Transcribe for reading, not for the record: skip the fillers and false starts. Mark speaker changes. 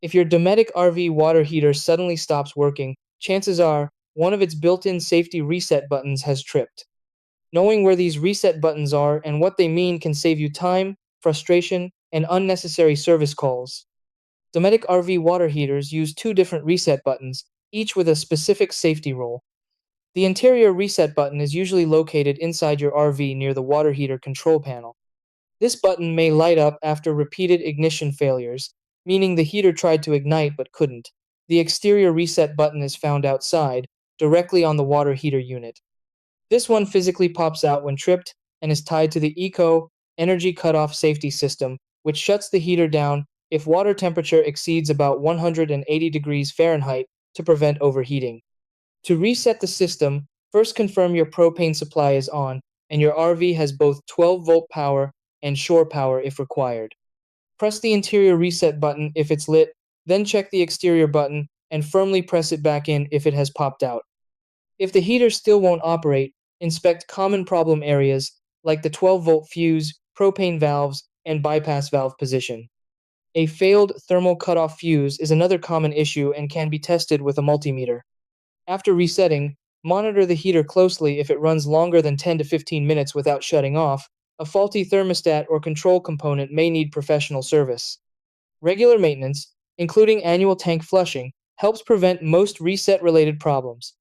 Speaker 1: If your Dometic RV water heater suddenly stops working, chances are one of its built-in safety reset buttons has tripped. Knowing where these reset buttons are and what they mean can save you time, frustration, and unnecessary service calls. Dometic RV water heaters use two different reset buttons, each with a specific safety role. The interior reset button is usually located inside your RV near the water heater control panel. This button may light up after repeated ignition failures, meaning the heater tried to ignite but couldn't. The exterior reset button is found outside, directly on the water heater unit. This one physically pops out when tripped and is tied to the ECO energy cutoff safety system, which shuts the heater down if water temperature exceeds about 180 degrees Fahrenheit to prevent overheating. To reset the system, first confirm your propane supply is on and your RV has both 12-volt power and shore power if required. Press the interior reset button if it's lit, then check the exterior button and firmly press it back in if it has popped out. If the heater still won't operate, inspect common problem areas like the 12-volt fuse, propane valves, and bypass valve position. A failed thermal cutoff fuse is another common issue and can be tested with a multimeter. After resetting, monitor the heater closely if it runs longer than 10 to 15 minutes without shutting off. A faulty thermostat or control component may need professional service. Regular maintenance, including annual tank flushing, helps prevent most reset-related problems.